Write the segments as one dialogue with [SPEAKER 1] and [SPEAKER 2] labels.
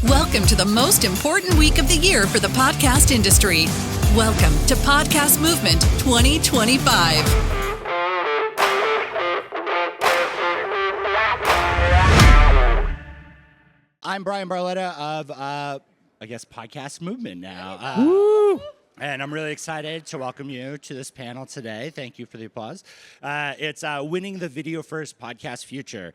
[SPEAKER 1] Welcome to the most important week of the year for the podcast industry. Welcome to Podcast Movement 2025.
[SPEAKER 2] I'm Bryan Barletta of, Podcast Movement now. And I'm really excited to welcome you to this panel today. Thank you for the applause. It's Winning the Video First Podcast Future.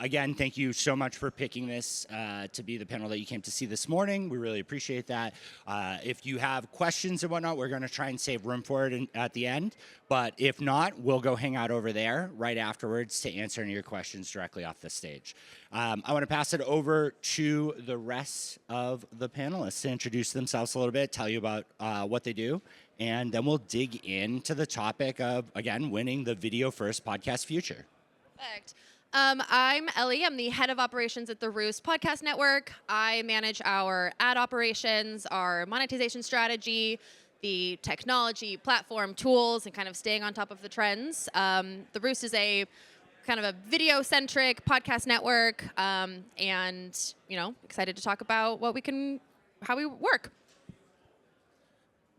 [SPEAKER 2] Again, thank you so much for picking this to be the panel that you came to see this morning. We really appreciate that. If you have questions and whatnot, we're going to try and save room for it at the end. But if not, we'll go hang out over there right afterwards to answer any of your questions directly off the stage. I want to pass it over to the rest of the panelists to introduce themselves a little bit, tell you about what they do, and then we'll dig into the topic of, again, winning the video first podcast future.
[SPEAKER 3] Perfect. I'm Ellie. I'm the head of operations at the Roost Podcast Network. I manage our ad operations, our monetization strategy, the technology, platform, tools, and kind of staying on top of the trends. The Roost is a kind of a video-centric podcast network, and excited to talk about how we work.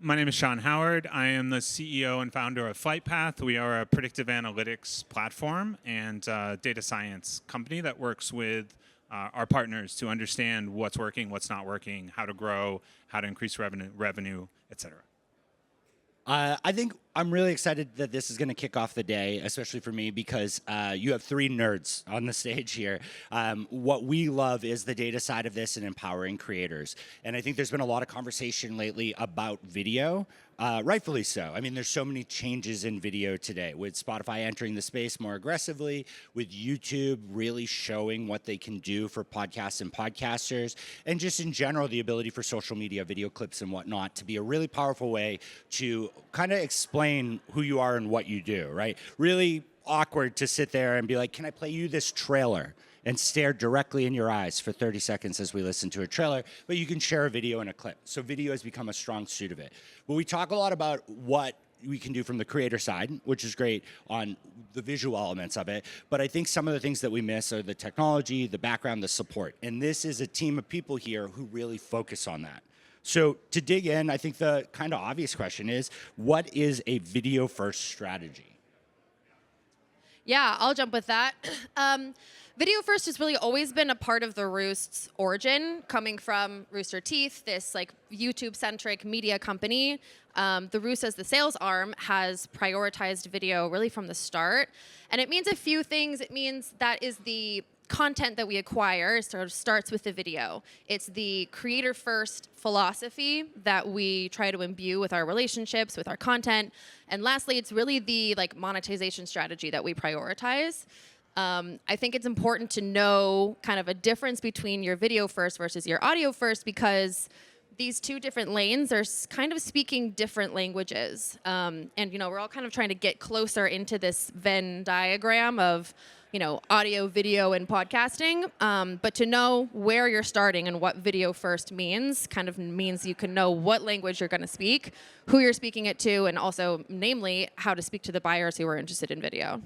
[SPEAKER 4] My name is Sean Howard. I am the CEO and founder of Flightpath. We are a predictive analytics platform and data science company that works with our partners to understand what's working, what's not working, how to grow, how to increase revenue, et cetera.
[SPEAKER 2] I think I'm really excited that this is going to kick off the day, especially for me, because you have three nerds on the stage here. What we love is the data side of this and empowering creators. And I think there's been a lot of conversation lately about video, rightfully so. I mean, there's so many changes in video today, with Spotify entering the space more aggressively, with YouTube really showing what they can do for podcasts and podcasters, and just in general, the ability for social media, video clips and whatnot to be a really powerful way to kind of explain who you are and what you do, right? Really awkward to sit there and be like, can I play you this trailer? And stare directly in your eyes for 30 seconds as we listen to a trailer, but you can share a video and a clip. So video has become a strong suit of it. But we talk a lot about what we can do from the creator side, which is great on the visual elements of it. But I think some of the things that we miss are the technology, the background, the support. And this is a team of people here who really focus on that. So to dig in, I think the kind of obvious question is, what is a video first strategy?
[SPEAKER 3] Yeah, I'll jump with that. Video first has really always been a part of the Roost's origin, coming from Rooster Teeth, this like YouTube-centric media company. The Roost, as the sales arm, has prioritized video really from the start. And it means a few things. It means that is the content that we acquire sort of starts with the video. It's the creator first philosophy that we try to imbue with our relationships, with our content. And lastly, it's really the monetization strategy that we prioritize. I think it's important to know kind of a difference between your video first versus your audio first, because these two different lanes are kind of speaking different languages. And we're all kind of trying to get closer into this Venn diagram of audio, video, and podcasting. But to know where you're starting and what video first means kind of means you can know what language you're going to speak, who you're speaking it to, and also, namely, how to speak to the buyers who are interested in video.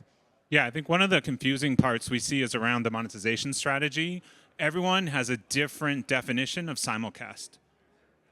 [SPEAKER 4] Yeah, I think one of the confusing parts we see is around the monetization strategy. Everyone has a different definition of simulcast.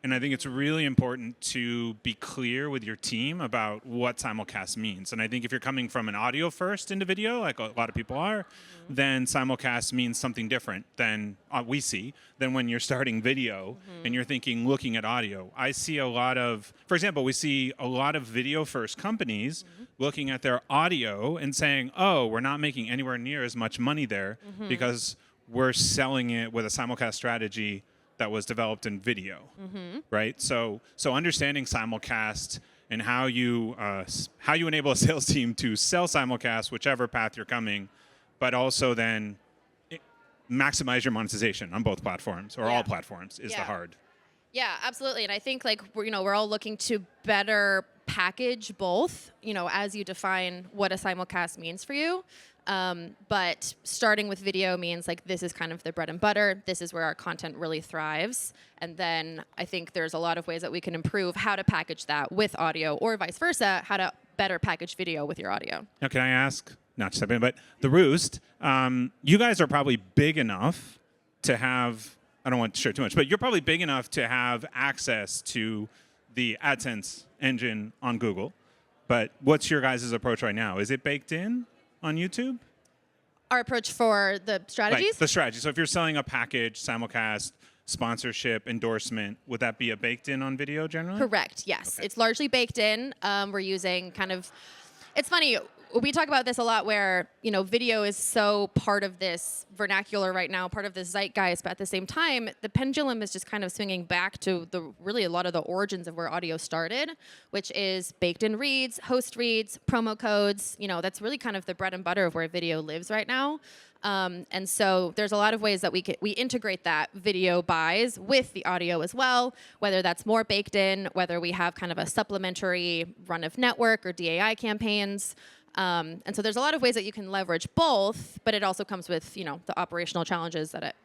[SPEAKER 4] And I think it's really important to be clear with your team about what simulcast means. And I think if you're coming from an audio first into video, like a lot of people are, then simulcast means something different than we see than when you're starting video and you're looking at audio. I see a lot of, for example, we see a lot of video first companies looking at their audio and saying, oh, we're not making anywhere near as much money there because we're selling it with a simulcast strategy that was developed in video, right? So understanding simulcast and how you enable a sales team to sell simulcast, whichever path you're coming, but also then maximize your monetization on both platforms or all platforms is the hard.
[SPEAKER 3] Yeah, absolutely. And I think we're all looking to better package both, as you define what a simulcast means for you. But starting with video means this is kind of the bread and butter. This is where our content really thrives. And then I think there's a lot of ways that we can improve how to package that with audio, or vice versa, how to better package video with your audio.
[SPEAKER 4] Now, can I ask, not to step in, but the Roost, you guys are probably big enough to have I don't want to share too much, but you're probably big enough to have access to the AdSense engine on Google. But what's your guys' approach right now? Is it baked in on YouTube?
[SPEAKER 3] Our approach for the strategies?
[SPEAKER 4] Like the strategy. So if you're selling a package, simulcast, sponsorship, endorsement, would that be a baked in on video generally?
[SPEAKER 3] Correct, yes.
[SPEAKER 4] Okay.
[SPEAKER 3] It's largely baked in. We're using kind of, it's funny, we talk about this a lot where, video is so part of this vernacular right now, part of this zeitgeist, but at the same time, the pendulum is just kind of swinging back to really a lot of the origins of where audio started, which is baked in reads, host reads, promo codes. That's really kind of the bread and butter of where video lives right now. And so there's a lot of ways that we integrate that video buys with the audio as well, whether that's more baked in, whether we have kind of a supplementary run of network or DAI campaigns. And so there's a lot of ways that you can leverage both, but it also comes with, the operational challenges that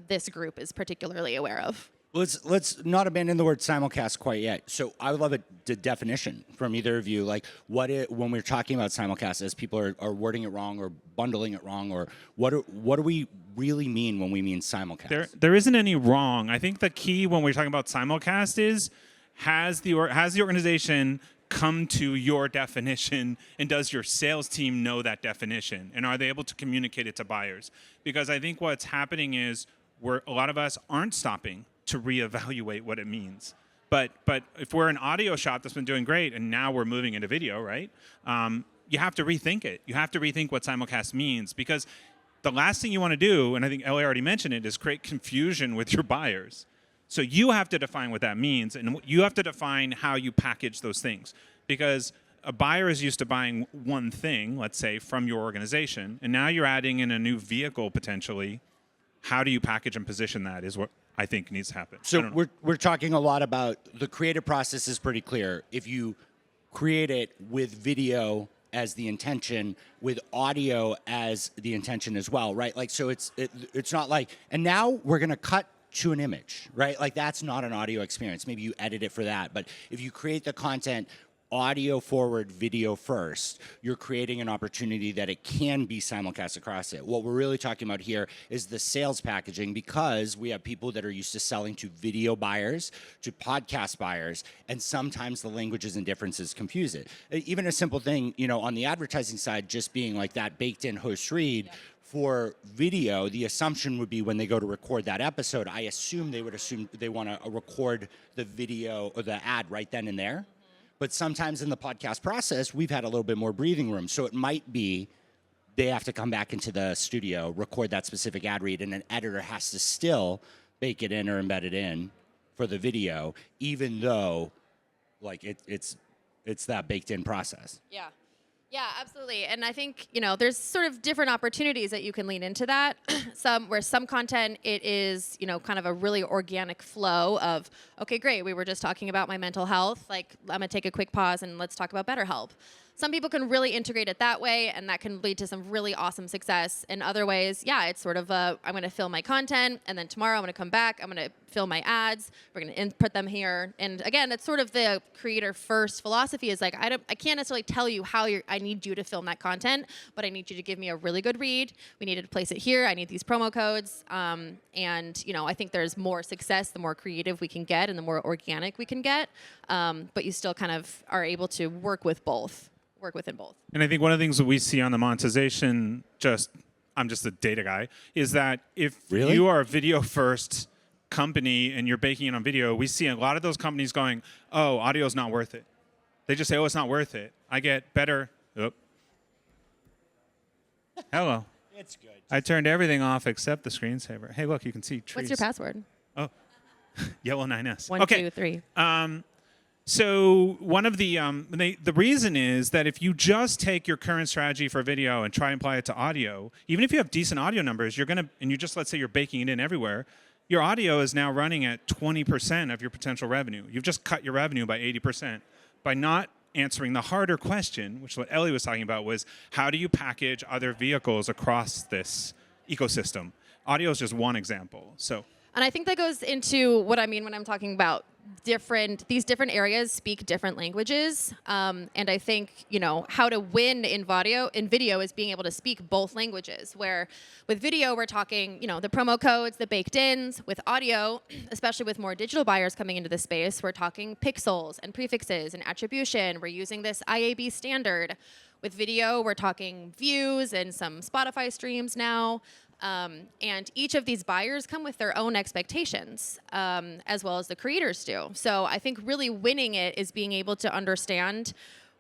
[SPEAKER 3] this group is particularly aware of.
[SPEAKER 2] Let's not abandon the word simulcast quite yet. So I would love a definition from either of you. Like, when we're talking about simulcast, as people are wording it wrong or bundling it wrong, or what do we really mean when we mean simulcast?
[SPEAKER 4] There isn't any wrong. I think the key when we're talking about simulcast is has the organization come to your definition, and does your sales team know that definition, and are they able to communicate it to buyers? Because I think what's happening is a lot of us aren't stopping to reevaluate what it means. But if we're an audio shop that's been doing great and now we're moving into video, right? You have to rethink it. You have to rethink what simulcast means, because the last thing you want to do, and I think Ellie already mentioned it, is create confusion with your buyers. So you have to define what that means, and you have to define how you package those things. Because a buyer is used to buying one thing, let's say, from your organization, and now you're adding in a new vehicle potentially. How do you package and position that is what I think needs to happen.
[SPEAKER 2] So we're talking a lot about the creative process is pretty clear. If you create it with video as the intention, with audio as the intention as well, right? Like, so it's not like, and now we're going to cut to an image, right? Like, that's not an audio experience. Maybe you edit it for that. But if you create the content audio forward, video first, you're creating an opportunity that it can be simulcast across it. What we're really talking about here is the sales packaging, because we have people that are used to selling to video buyers, to podcast buyers, and sometimes the languages and differences confuse it. Even a simple thing, on the advertising side, just being like that baked in host read. Yeah. For video, the assumption would be when they go to record that episode, I assume they would assume they want to record the video or the ad right then and there. But sometimes in the podcast process, we've had a little bit more breathing room. So it might be they have to come back into the studio, record that specific ad read, and an editor has to still bake it in or embed it in for the video, even though like it's that baked in process.
[SPEAKER 3] Yeah. Yeah, absolutely. And I think, there's sort of different opportunities that you can lean into that. Some content, it is, kind of a really organic flow of, okay, great, we were just talking about my mental health. Like, I'm going to take a quick pause and let's talk about BetterHelp. Some people can really integrate it that way, and that can lead to some really awesome success. In other ways, yeah, it's sort of I'm going to film my content, and then tomorrow I'm going to come back, I'm going to film my ads, we're going to input them here. And again, it's sort of the creator first philosophy is like, I can't necessarily tell you how I need you to film that content, but I need you to give me a really good read. We need to place it here. I need these promo codes. And, I think there's more success the more creative we can get and the more organic we can get. But you still kind of are able to work within both.
[SPEAKER 4] And I think one of the things that we see on the monetization, I'm just a data guy, is that if you are a video first company and you're baking it on video, we see a lot of those companies going, oh, audio is not worth it. They just say, oh, it's not worth it. I get better. Oh. Hello.
[SPEAKER 2] It's good.
[SPEAKER 4] I turned everything off except the screensaver. Hey, look, you can see trees.
[SPEAKER 3] What's your password?
[SPEAKER 4] Oh, Yellow 9S.
[SPEAKER 3] 1, 2, 3.
[SPEAKER 4] So one of the reason is that if you just take your current strategy for video and try and apply it to audio, even if you have decent audio numbers, and you just, let's say you're baking it in everywhere, your audio is now running at 20% of your potential revenue. You've just cut your revenue by 80% by not answering the harder question, which what Ellie was talking about was, how do you package other vehicles across this ecosystem? Audio is just one example. And
[SPEAKER 3] I think that goes into what I mean when I'm talking about these different areas speak different languages, and I think how to win in video is being able to speak both languages. Where with video we're talking the promo codes, the baked ins. With audio, especially with more digital buyers coming into the space, we're talking pixels and prefixes and attribution. We're using this IAB standard. With video, we're talking views and some Spotify streams now. And each of these buyers come with their own expectations, as well as the creators do. So I think really winning it is being able to understand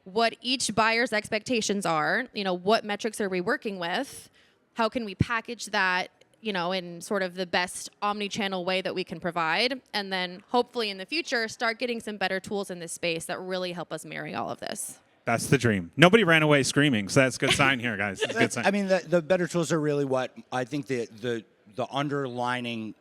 [SPEAKER 3] what each buyer's expectations are. What metrics are we working with? How can we package that, in sort of the best omni-channel way that we can provide? And then hopefully in the future, start getting some better tools in this space that really help us marry all of this.
[SPEAKER 4] That's the dream. Nobody ran away screaming, so that's a good sign here, guys. It's a good sign.
[SPEAKER 2] I mean, the better tools are really what I think the underlining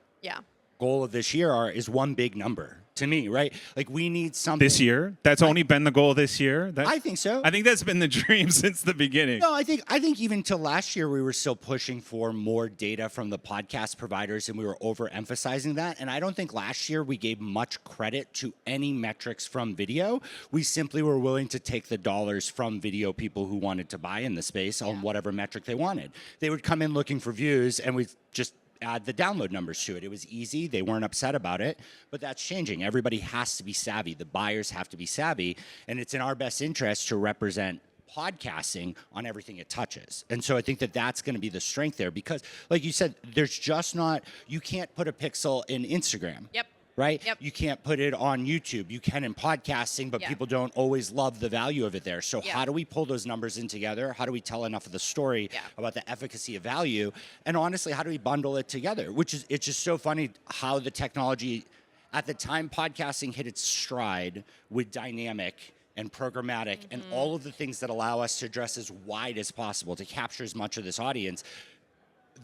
[SPEAKER 2] goal of this year is one big number to me, right? Like we need something.
[SPEAKER 4] This year? That's only been the goal this year?
[SPEAKER 2] I think so.
[SPEAKER 4] I think that's been the dream since the beginning.
[SPEAKER 2] No, I think even till last year we were still pushing for more data from the podcast providers and we were overemphasizing that. And I don't think last year we gave much credit to any metrics from video. We simply were willing to take the dollars from video people who wanted to buy in the space on whatever metric they wanted. They would come in looking for views and we just add the download numbers to it. It was easy. They weren't upset about it, but that's changing. Everybody has to be savvy. The buyers have to be savvy, and it's in our best interest to represent podcasting on everything it touches. And so I think that that's going to be the strength there because, like you said, there's just not, you can't put a pixel in Instagram.
[SPEAKER 3] Yep.
[SPEAKER 2] Right?
[SPEAKER 3] Yep.
[SPEAKER 2] You can't put it on YouTube. You can in podcasting, but people don't always love the value of it there. So how do we pull those numbers in together? How do we tell enough of the story about the efficacy of value? And honestly, how do we bundle it together? It's just so funny how the technology, at the time podcasting hit its stride with dynamic and programmatic and all of the things that allow us to address as wide as possible to capture as much of this audience.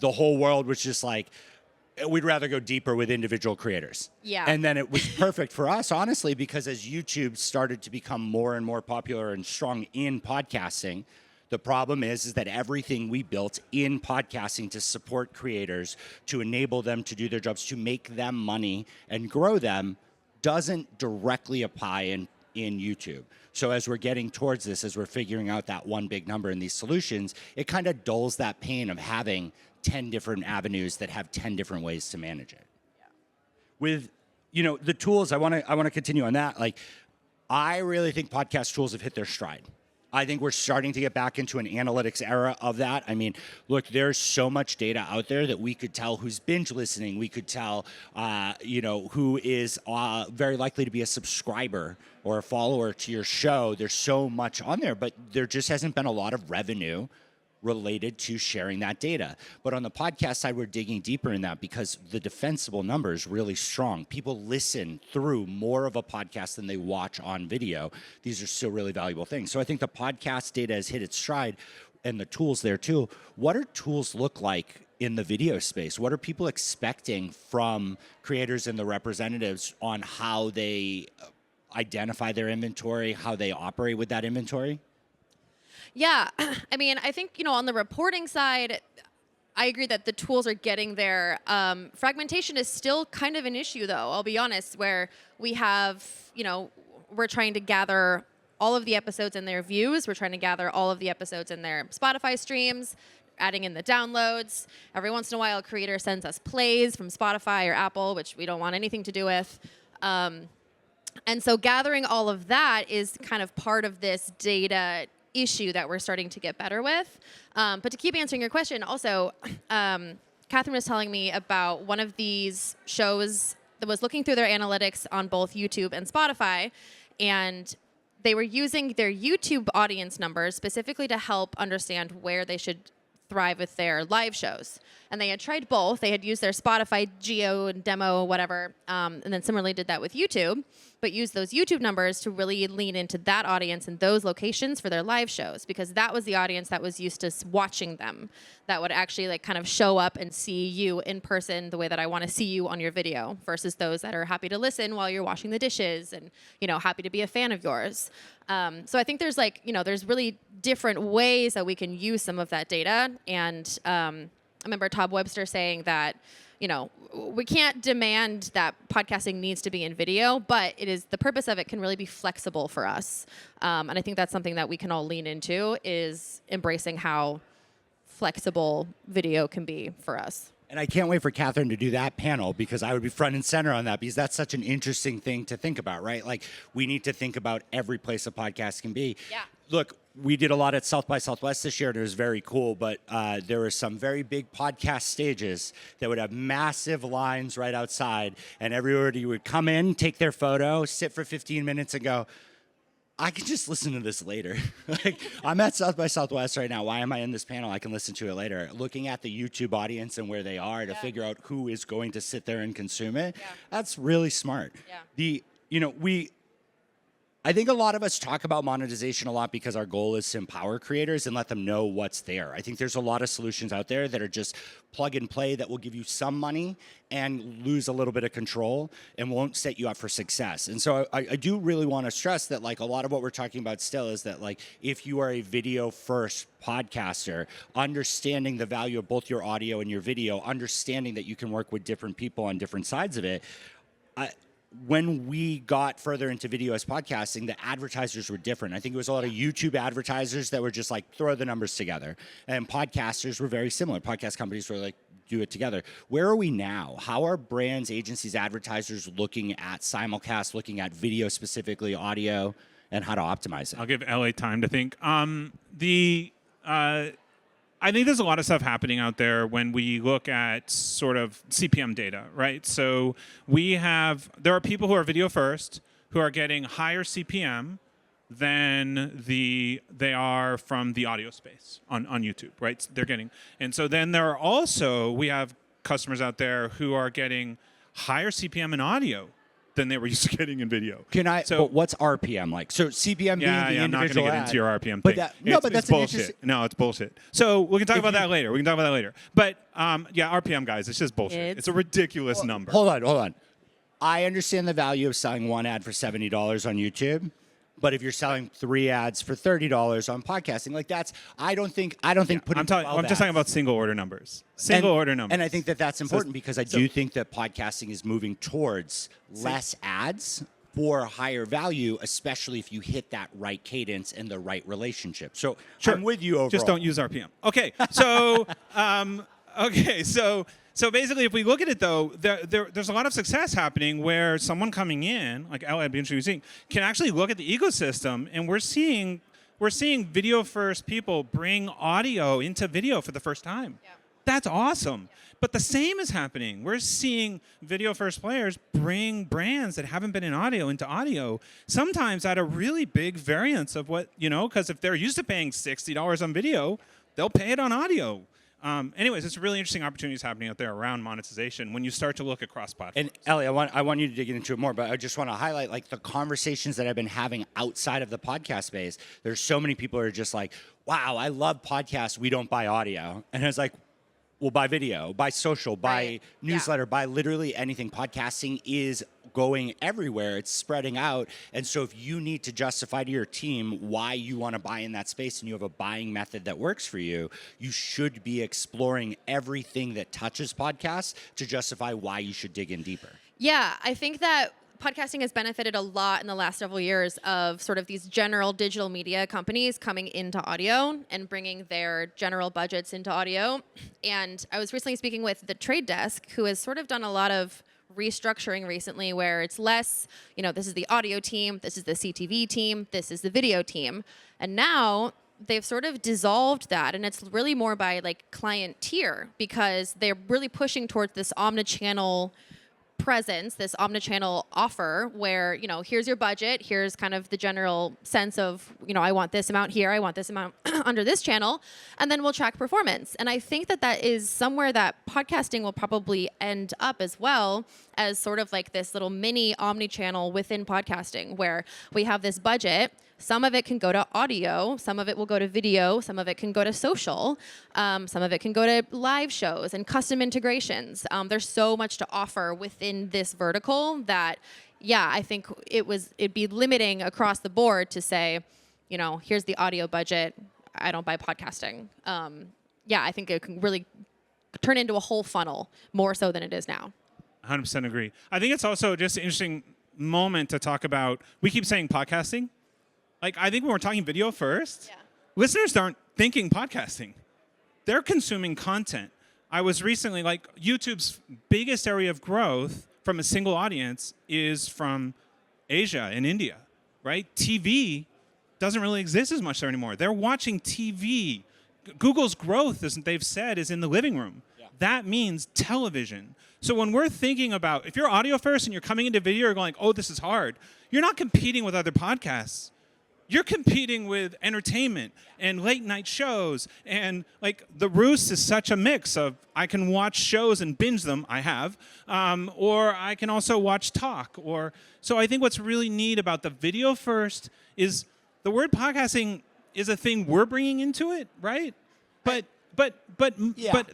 [SPEAKER 2] The whole world was just like, we'd rather go deeper with individual creators.
[SPEAKER 3] Yeah.
[SPEAKER 2] And then it was perfect for us, honestly, because as YouTube started to become more and more popular and strong in podcasting, the problem is that everything we built in podcasting to support creators, to enable them to do their jobs, to make them money and grow them, doesn't directly apply in YouTube. So as we're getting towards this, as we're figuring out that one big number in these solutions, it kind of dulls that pain of having 10 different avenues that have 10 different ways to manage it. Yeah. With, the tools, I want to continue on that. Like, I really think podcast tools have hit their stride. I think we're starting to get back into an analytics era of that. I mean, look, there's so much data out there that we could tell who's binge listening. We could tell, who is very likely to be a subscriber or a follower to your show. There's so much on there, but there just hasn't been a lot of revenue related to sharing that data. But on the podcast side, we're digging deeper in that because the defensible number is really strong. People listen through more of a podcast than they watch on video. These are still really valuable things. So I think the podcast data has hit its stride and the tools there too. What do tools look like in the video space? What are people expecting from creators and the representatives on how they identify their inventory, how they operate with that inventory?
[SPEAKER 3] Yeah, I mean, I think, on the reporting side, I agree that the tools are getting there. Fragmentation is still kind of an issue, though, I'll be honest, where we have, we're trying to gather all of the episodes in their views. We're trying to gather all of the episodes in their Spotify streams, adding in the downloads. Every once in a while, a creator sends us plays from Spotify or Apple, which we don't want anything to do with. And so gathering all of that is kind of part of this data issue that we're starting to get better with. But to keep answering your question, also, Catherine was telling me about one of these shows that was looking through their analytics on both YouTube and Spotify, and they were using their YouTube audience numbers specifically to help understand where they should thrive with their live shows. And they had tried both. They had used their Spotify geo and demo, whatever, and then similarly did that with YouTube, but used those YouTube numbers to really lean into that audience and those locations for their live shows, because that was the audience that was used to watching them, that would actually kind of show up and see you in person the way that I want to see you on your video, versus those that are happy to listen while you're washing the dishes and, happy to be a fan of yours. So I think there's there's really different ways that we can use some of that data. And I remember Todd Webster saying that, we can't demand that podcasting needs to be in video, but the purpose of it can really be flexible for us. And I think that's something that we can all lean into, is embracing how flexible video can be for us.
[SPEAKER 2] And I can't wait for Catherine to do that panel, because I would be front and center on that, because that's such an interesting thing to think about, right? Like, we need to think about every place a podcast can be.
[SPEAKER 3] Yeah.
[SPEAKER 2] Look, we did a lot at South by Southwest this year, and it was very cool, but there were some very big podcast stages that would have massive lines right outside, and everybody would come in, take their photo, sit for 15 minutes, and go, I can just listen to this later. Like, I'm at South by Southwest right now. Why am I in this panel? I can listen to it later. Looking at the YouTube audience and where they are to figure out who is going to sit there and consume it, that's really smart.
[SPEAKER 3] Yeah.
[SPEAKER 2] I think a lot of us talk about monetization a lot because our goal is to empower creators and let them know what's there. I think there's a lot of solutions out there that are just plug and play that will give you some money and lose a little bit of control and won't set you up for success. And so I do really want to stress that, like, a lot of what we're talking about still is that, like, if you are a video first podcaster, understanding the value of both your audio and your video, understanding that you can work with different people on different sides of it, when we got further into video as podcasting, the advertisers were different. I think it was a lot of YouTube advertisers that were just like, throw the numbers together. And podcasters were very similar. Podcast companies were like, do it together. Where are we now? How are brands, agencies, advertisers looking at simulcast, looking at video specifically, audio, and how to optimize it?
[SPEAKER 4] I'll give LA time to think. I think there's a lot of stuff happening out there when we look at sort of CPM data, right? So there are people who are video first who are getting higher CPM than they are from the audio space on YouTube, right? And so then we have customers out there who are getting higher CPM in audio than they were used to getting in video.
[SPEAKER 2] But what's RPM like? So CPM being the individual
[SPEAKER 4] I'm not going to get into your RPM
[SPEAKER 2] but
[SPEAKER 4] thing.
[SPEAKER 2] But that's
[SPEAKER 4] bullshit. No, it's bullshit. So we can talk about that later. But RPM, guys, it's just bullshit. It's a ridiculous number.
[SPEAKER 2] Hold on. I understand the value of selling one ad for $70 on YouTube. But if you're selling 3 ads for $30 on podcasting, like, that's, I don't think putting.
[SPEAKER 4] I'm just talking about single order numbers. Order numbers.
[SPEAKER 2] And I think that's important because I do think that podcasting is moving towards less ads for higher value, especially if you hit that right cadence and the right relationship. So
[SPEAKER 4] sure.
[SPEAKER 2] I'm with you overall.
[SPEAKER 4] Just don't use RPM. Okay, so so basically, if we look at it, though, there's a lot of success happening where someone coming in, like I'd be interested in seeing, can actually look at the ecosystem, and we're seeing video first people bring audio into video for the first time. Yeah. That's awesome. But the same is happening. We're seeing video first players bring brands that haven't been in audio into audio, sometimes at a really big variance of what, because if they're used to paying $60 on video, they'll pay it on audio. Anyways, it's really interesting opportunities happening out there around monetization when you start to look across platforms.
[SPEAKER 2] And Ellie, I want you to dig into it more, but I just want to highlight, like, the conversations that I've been having outside of the podcast space. There's so many people who are just like, wow, I love podcasts. We don't buy audio. And it's like, well, buy video, buy social, buy newsletter, buy literally anything. Podcasting is going everywhere. It's spreading out. And so if you need to justify to your team why you want to buy in that space and you have a buying method that works for you, you should be exploring everything that touches podcasts to justify why you should dig in deeper.
[SPEAKER 3] Yeah, I think that podcasting has benefited a lot in the last several years of sort of these general digital media companies coming into audio and bringing their general budgets into audio. And I was recently speaking with the Trade Desk, who has sort of done a lot of restructuring recently where it's less, this is the audio team, this is the CTV team, this is the video team. And now they've sort of dissolved that, and it's really more by like client tier, because they're really pushing towards this omnichannel presence, this omnichannel offer where, here's your budget, here's kind of the general sense of, I want this amount here, I want this amount under this channel, and then we'll track performance. And I think that is somewhere that podcasting will probably end up as well, as sort of like this little mini omnichannel within podcasting where we have this budget. Some of it can go to audio, some of it will go to video, some of it can go to social, some of it can go to live shows and custom integrations. There's so much to offer within this vertical that, I think it'd be limiting across the board to say, here's the audio budget, I don't buy podcasting. I think it can really turn into a whole funnel more so than it is now.
[SPEAKER 4] 100% agree. I think it's also just an interesting moment to talk about. We keep saying podcasting. Like, I think when we're talking video first, listeners aren't thinking podcasting. They're consuming content. I was recently, like, YouTube's biggest area of growth from a single audience is from Asia and India, right? TV doesn't really exist as much there anymore. They're watching TV. Google's growth, as they've said, is in the living room. Yeah. That means television. So when we're thinking about, if you're audio first and you're coming into video, you're going, oh, this is hard. You're not competing with other podcasts. You're competing with entertainment and late night shows. And like The Roost is such a mix of, I can watch shows and binge them, I have, or I can also watch talk. So I think what's really neat about the video first is the word podcasting is a thing we're bringing into it, right? But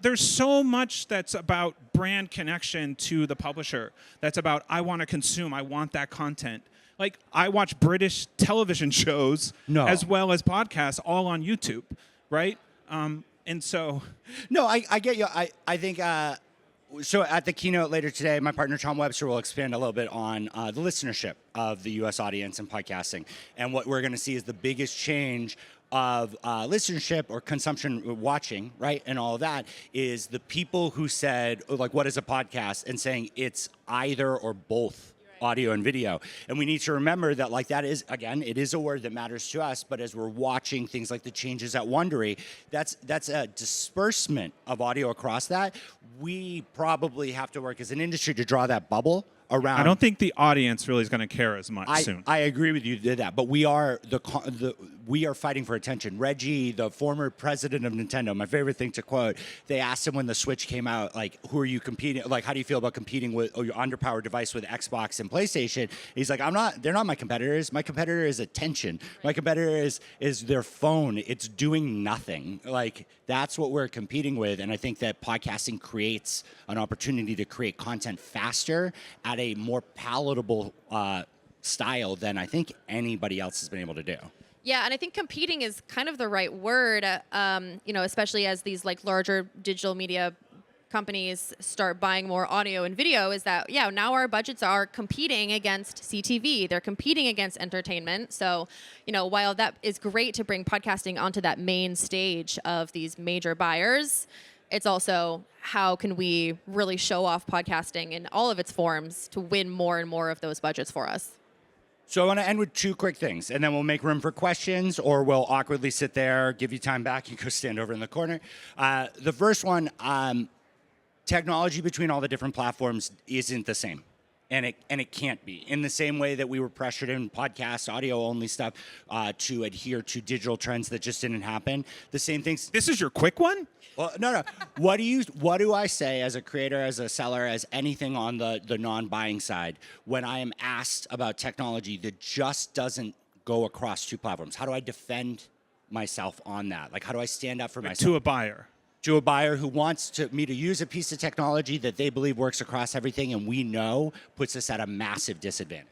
[SPEAKER 4] there's so much that's about brand connection to the publisher. That's about, I want to consume, I want that content. Like, I watch British television shows as well as podcasts all on YouTube, right? And so...
[SPEAKER 2] No, I get you. I think... So at the keynote later today, my partner Tom Webster will expand a little bit on the listenership of the U.S. audience in podcasting. And what we're going to see is the biggest change of listenership or consumption watching, right, and all of that is the people who said, like, what is a podcast? And saying it's either or both. Audio and video. And we need to remember that, like, that is, again, it is a word that matters to us, but as we're watching things like the changes at Wondery, that's a disbursement of audio across that. We probably have to work as an industry to draw that bubble around.
[SPEAKER 4] I don't think the audience really is going to care as much soon.
[SPEAKER 2] I agree with you did that, but we are we are fighting for attention. Reggie, the former president of Nintendo, my favorite thing to quote, they asked him when the Switch came out, like, who are you competing? Like, how do you feel about competing with your underpowered device with Xbox and PlayStation? He's like, they're not my competitors. My competitor is attention. My competitor is their phone. It's doing nothing. Like, that's what we're competing with. And I think that podcasting creates an opportunity to create content faster at a more palatable style than I think anybody else has been able to do.
[SPEAKER 3] Yeah, and I think competing is kind of the right word, especially as these like larger digital media companies start buying more audio and video, is that, now our budgets are competing against CTV. They're competing against entertainment. So, while that is great to bring podcasting onto that main stage of these major buyers, it's also how can we really show off podcasting in all of its forms to win more and more of those budgets for us.
[SPEAKER 2] So I want to end with two quick things, and then we'll make room for questions, or we'll awkwardly sit there, give you time back, and go stand over in the corner. The first one, technology between all the different platforms isn't the same. And it can't be. In the same way that we were pressured in podcast, audio-only stuff, to adhere to digital trends that just didn't happen. The same things.
[SPEAKER 4] This is your quick one?
[SPEAKER 2] Well, no. What do I say as a creator, as a seller, as anything on the non-buying side when I am asked about technology that just doesn't go across two platforms? How do I defend myself on that? Like, how do I stand up for myself?
[SPEAKER 4] To a buyer.
[SPEAKER 2] To a buyer who wants me to use a piece of technology that they believe works across everything and we know puts us at a massive disadvantage.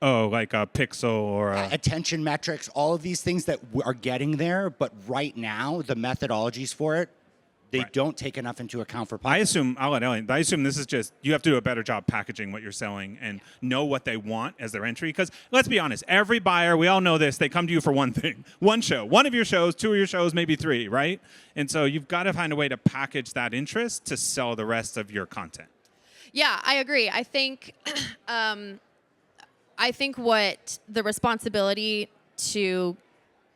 [SPEAKER 4] Oh, like a pixel or a...
[SPEAKER 2] Attention metrics, all of these things that are getting there, but right now, the methodologies for it, they don't take enough into account for podcasts.
[SPEAKER 4] I'll let Ellen, I assume this is just, you have to do a better job packaging what you're selling and know what they want as their entry. Because let's be honest, every buyer, we all know this, they come to you for one thing. One show. One of your shows, two of your shows, maybe three, right? And so you've got to find a way to package that interest to sell the rest of your content.
[SPEAKER 3] Yeah, I agree. I think what the responsibility to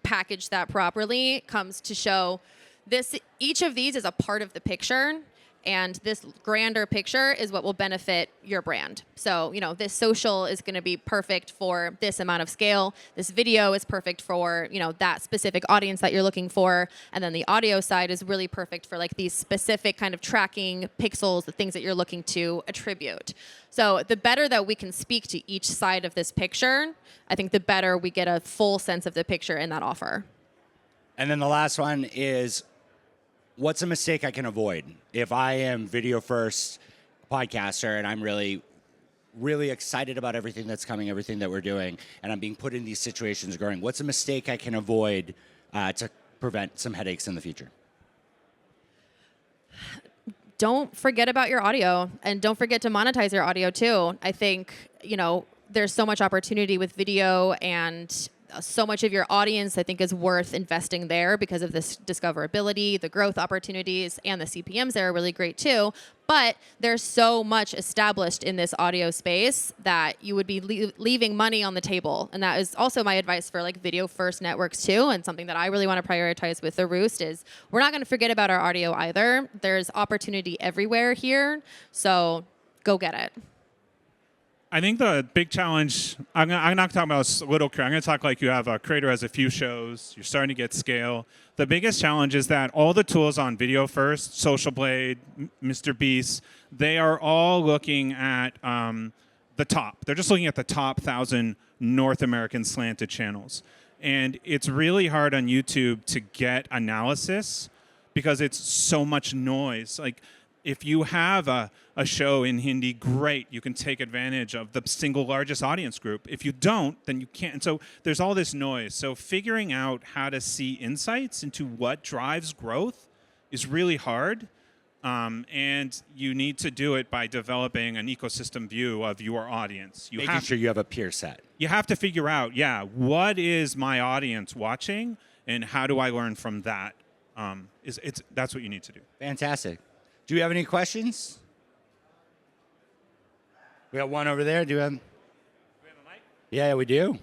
[SPEAKER 3] package that properly comes to show each of these is a part of the picture, and this grander picture is what will benefit your brand. So, this social is going to be perfect for this amount of scale. This video is perfect for, that specific audience that you're looking for. And then the audio side is really perfect for like these specific kind of tracking pixels, the things that you're looking to attribute. So the better that we can speak to each side of this picture, I think the better we get a full sense of the picture in that offer.
[SPEAKER 2] And then the last one is, what's a mistake I can avoid? If I am video first podcaster and I'm really, really excited about everything that's coming, everything that we're doing, and I'm being put in these situations going, what's a mistake I can avoid to prevent some headaches in the future?
[SPEAKER 3] Don't forget about your audio, and don't forget to monetize your audio too. I think, there's so much opportunity with video, and so much of your audience, I think, is worth investing there because of this discoverability, the growth opportunities, and the CPMs there are really great too. But there's so much established in this audio space that you would be leaving money on the table. And that is also my advice for like video first networks too. And something that I really want to prioritize with the Roost is we're not going to forget about our audio either. There's opportunity everywhere here. So go get it.
[SPEAKER 4] I think the big challenge, I'm not talking about a little creator. I'm going to talk like you have a creator has a few shows. You're starting to get scale. The biggest challenge is that all the tools on Video First, Social Blade, Mr. Beast, they are all looking at the top. They're just looking at the top 1,000 North American slanted channels. And it's really hard on YouTube to get analysis because it's so much noise. Like, if you have a show in Hindi, great. You can take advantage of the single largest audience group. If you don't, then you can't. And so there's all this noise. So figuring out how to see insights into what drives growth is really hard. And you need to do it by developing an ecosystem view of your audience.
[SPEAKER 2] Making sure you have a peer set.
[SPEAKER 4] You have to figure out, what is my audience watching, and how do I learn from that? That's what you need to do.
[SPEAKER 2] Fantastic. Do we have any questions? We got one over there. Do we have a mic? Yeah, we do.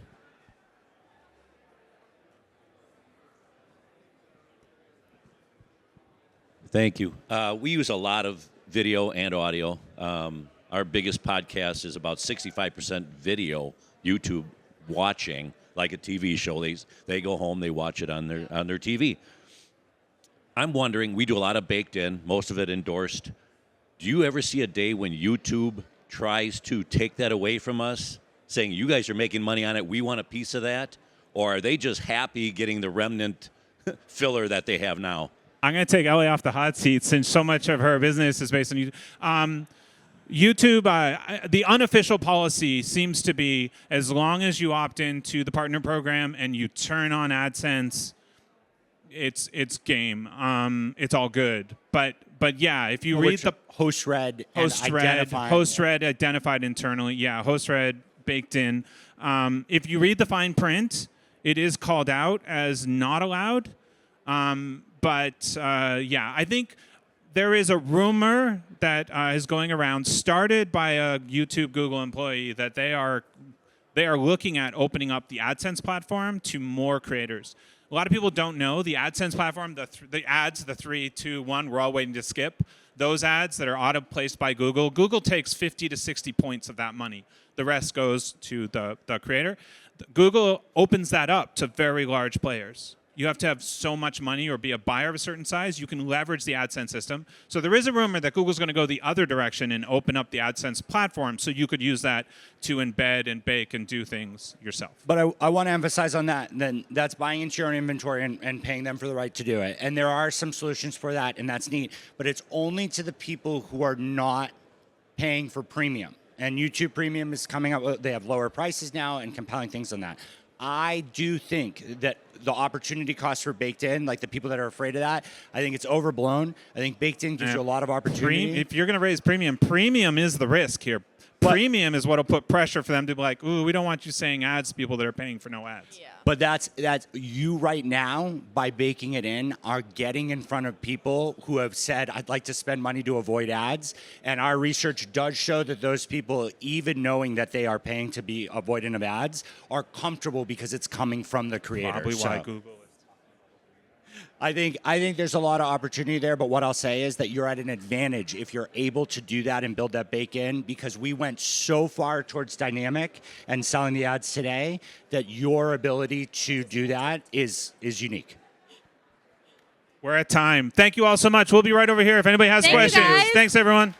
[SPEAKER 5] Thank you. We use a lot of video and audio. Our biggest podcast is about 65% video, YouTube watching, like a TV show. They go home, they watch it on their TV. I'm wondering, we do a lot of baked in, most of it endorsed. Do you ever see a day when YouTube tries to take that away from us, saying, you guys are making money on it, we want a piece of that? Or are they just happy getting the remnant filler that they have now?
[SPEAKER 4] I'm going to take Ellie off the hot seat since so much of her business is based on YouTube. YouTube, the unofficial policy seems to be as long as you opt into the partner program and you turn on AdSense, it's game. It's all good. But yeah, if you read the
[SPEAKER 2] host-read
[SPEAKER 4] identified internally, host-read baked in. If you read the fine print, it is called out as not allowed. I think there is a rumor that is going around, started by a YouTube Google employee, that they are looking at opening up the AdSense platform to more creators. A lot of people don't know the AdSense platform, the ads, the 3, 2, 1, we're all waiting to skip. Those ads that are auto-placed by Google, Google takes 50 to 60 points of that money. The rest goes to the creator. Google opens that up to very large players. You have to have so much money or be a buyer of a certain size. You can leverage the AdSense system. So there is a rumor that Google's going to go the other direction and open up the AdSense platform so you could use that to embed and bake and do things yourself.
[SPEAKER 2] But I want to emphasize on that. Then that's buying into your own inventory and paying them for the right to do it. And there are some solutions for that, and that's neat. But it's only to the people who are not paying for premium. And YouTube Premium is coming up. They have lower prices now and compelling things on that. I do think that the opportunity cost for baked in, like the people that are afraid of that, I think it's overblown. I think baked in gives you a lot of opportunity.
[SPEAKER 4] If you're going to raise premium is the risk here. Premium is what will put pressure for them to be like, ooh, we don't want you saying ads to people that are paying for no ads.
[SPEAKER 3] Yeah.
[SPEAKER 2] But that's you right now, by baking it in, are getting in front of people who have said, I'd like to spend money to avoid ads. And our research does show that those people, even knowing that they are paying to be avoidant of ads, are comfortable because it's coming from the creator.
[SPEAKER 4] Probably why Google is.
[SPEAKER 2] I think there's a lot of opportunity there, but what I'll say is that you're at an advantage if you're able to do that and build that bake in, because we went so far towards dynamic and selling the ads today that your ability to do that is unique.
[SPEAKER 4] We're at time. Thank you all so much. We'll be right over here if anybody has questions.
[SPEAKER 3] Thanks, everyone.